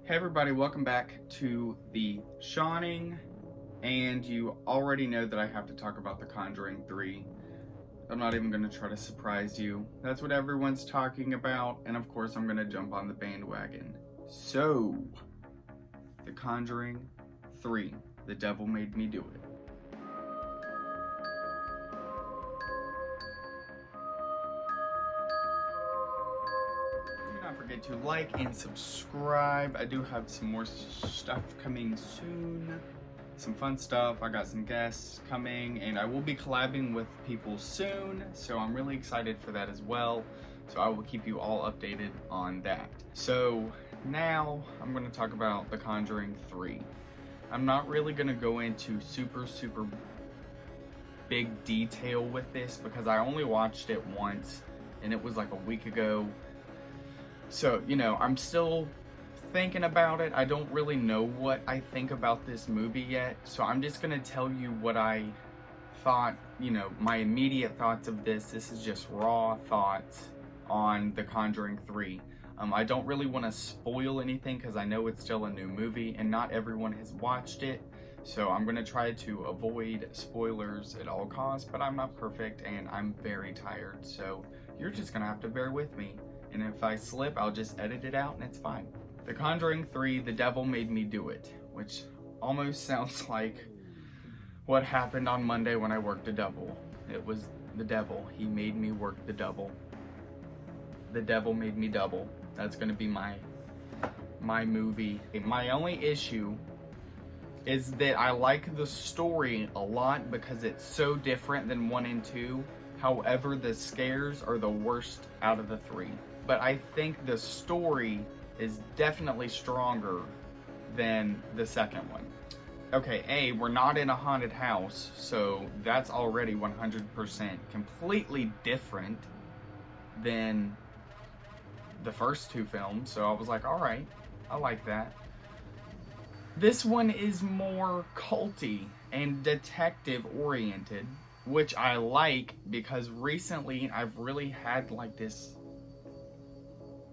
Hey everybody, welcome back to The Shining, and you already know that I have to talk about The Conjuring 3. I'm not even going to try to surprise you. That's what everyone's talking about, and of course I'm going to jump on the bandwagon. So, The Conjuring 3, The Devil Made Me Do It. Do not forget to like and subscribe. I do have some more stuff coming soon. Some fun stuff. I got some guests coming, and I will be collabing with people soon, so I'm really excited for that as well. So I will keep you all updated on that. So now I'm going to talk about The Conjuring 3. I'm not really going to go into super big detail with this because I only watched it once, and it was like a week ago. So, you know, I'm still thinking about it. I don't really know what I think about this movie yet, so I'm just gonna tell you what I thought, you know, my immediate thoughts of this. This is just raw thoughts on The Conjuring 3. I don't really want to spoil anything because I know it's still a new movie and not everyone has watched it, so I'm gonna try to avoid spoilers at all costs, but I'm not perfect and I'm very tired, so you're just gonna have to bear with me. And if I slip, I'll just edit it out and it's fine. The Conjuring 3, The Devil Made Me Do It, which almost sounds like what happened on Monday when I worked a double. It was the devil. He made me work the double. The devil made me double. That's gonna be my movie. My only issue is that I like the story a lot because it's so different than 1 and 2. However, the scares are the worst out of the 3. But I think the story is definitely stronger than the second one. Okay, we're not in a haunted house, so that's already 100% completely different than the first 2 films, so I was like, alright, I like that. This one is more culty and detective oriented, which I like because recently I've really had like this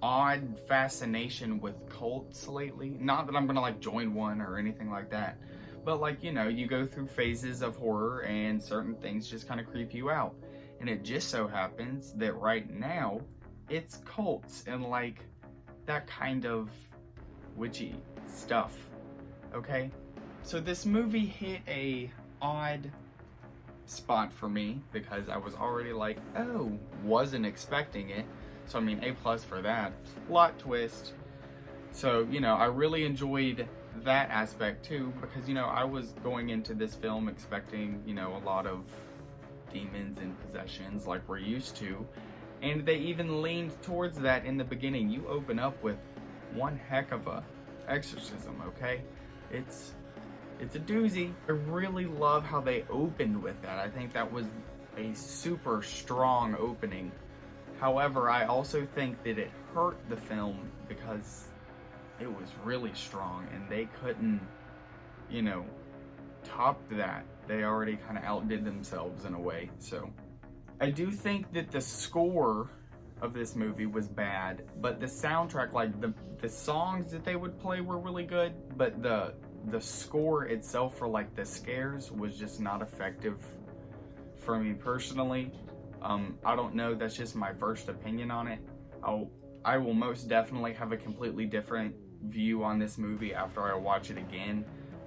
odd fascination with cults lately. Not that I'm gonna like join one or anything like that, but like, you know, you go through phases of horror and certain things just kind of creep you out. And it just so happens that right now it's cults and like that kind of witchy stuff. Okay, so this movie hit a odd spot for me because I was already like, oh, wasn't expecting it. So I mean, A+ for that. Plot twist. So, you know, I really enjoyed that aspect too because, you know, I was going into this film expecting, you know, a lot of demons and possessions like we're used to. And they even leaned towards that in the beginning. You open up with one heck of a exorcism, okay? It's a doozy. I really love how they opened with that. I think that was a super strong opening. However, I also think that it hurt the film because it was really strong and they couldn't, you know, top that. They already kind of outdid themselves in a way. So I do think that the score of this movie was bad, but the soundtrack, like the songs that they would play were really good, but the score itself for like the scares was just not effective for me personally. I don't know, that's just my first opinion on it. I will most definitely have a completely different view on this movie after I watch it again,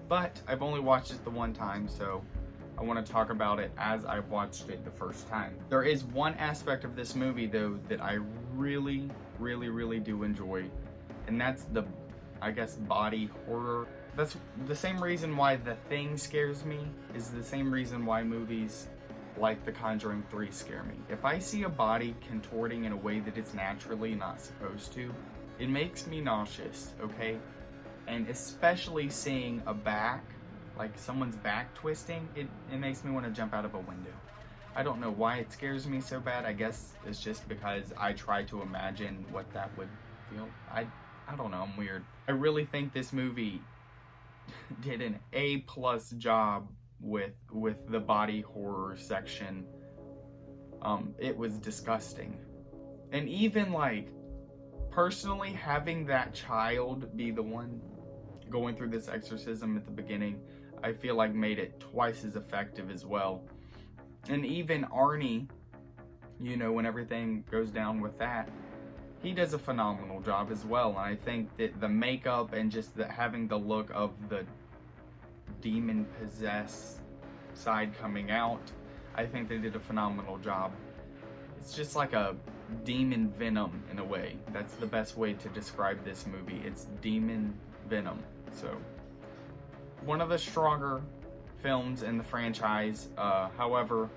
but I've only watched it the one time, so I want to talk about it as I watched it the first time. There is one aspect of this movie though that I really do enjoy, and that's the, I guess, body horror. That's the same reason why The Thing scares me, is the same reason why movies like The Conjuring 3 scare me. If I see a body contorting in a way that it's naturally not supposed to, it makes me nauseous, okay? And especially seeing a back, like someone's back twisting, it makes me want to jump out of a window. I don't know why it scares me so bad. I guess it's just because I try to imagine what that would feel. I don't know, I'm weird. I really think this movie did an A+ job with the body horror section. It was disgusting. And even like Personally, having that child be the one going through this exorcism at the beginning, I feel like made it twice as effective as well. And even Arnie, you know, when everything goes down with that, he does a phenomenal job as well. And I think that the makeup and just having the look of the demon-possessed side coming out, I think they did a phenomenal job. It's just like a demon venom in a way. That's the best way to describe this movie. It's demon venom. So, one of the stronger films in the franchise. However,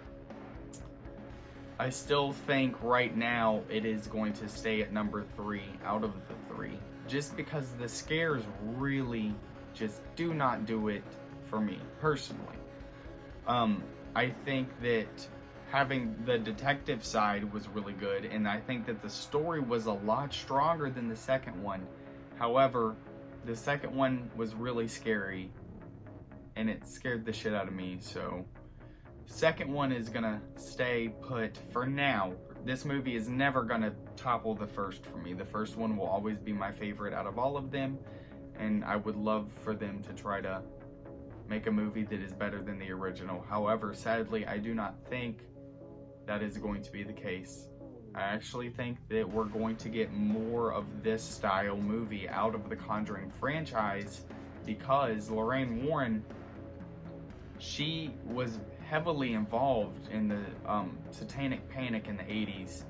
I still think right now it is going to stay at number 3 out of the 3. Just because the scares really just do not do it for me, personally. I think that having the detective side was really good, and I think that the story was a lot stronger than the second one. However, the second one was really scary, and it scared the shit out of me, so second one is gonna stay put for now. This movie is never gonna topple the first for me. The first one will always be my favorite out of all of them, and I would love for them to try to make a movie that is better than the original. However, sadly, I do not think that is going to be the case. I actually think that we're going to get more of this style movie out of the Conjuring franchise, because Lorraine Warren, she was heavily involved in the satanic panic in the 80s,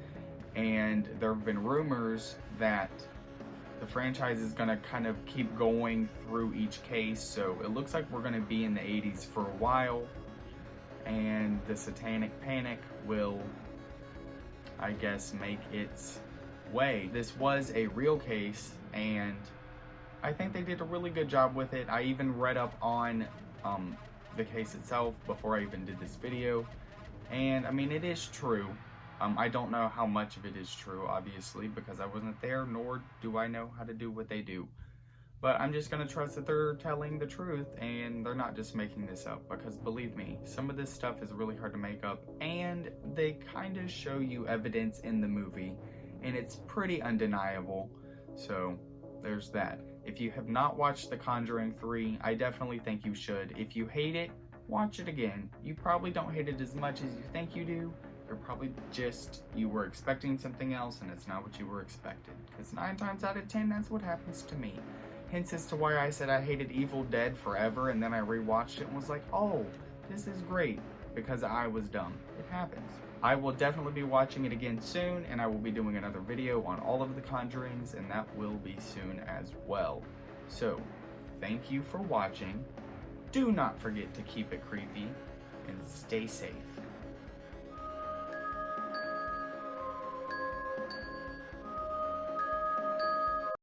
and there have been rumors that the franchise is going to kind of keep going through each case, so it looks like we're going to be in the 80s for a while, and the satanic panic will, I guess, make its way. This was a real case, and I think they did a really good job with it. I even read up on the case itself before I even did this video, and I mean, it is true. I don't know how much of it is true, obviously, because I wasn't there, nor do I know how to do what they do. But I'm just going to trust that they're telling the truth and they're not just making this up, because believe me, some of this stuff is really hard to make up, and they kind of show you evidence in the movie, and it's pretty undeniable. So there's that. If you have not watched The Conjuring 3, I definitely think you should. If you hate it, watch it again. You probably don't hate it as much as you think you do. You're probably just, you were expecting something else and it's not what you were expecting. Because 9 times out of 10, that's what happens to me. Hence as to why I said I hated Evil Dead forever, and then I rewatched it and was like, oh, this is great. Because I was dumb. It happens. I will definitely be watching it again soon, and I will be doing another video on all of the Conjurings, and that will be soon as well. So, thank you for watching. Do not forget to keep it creepy, and stay safe.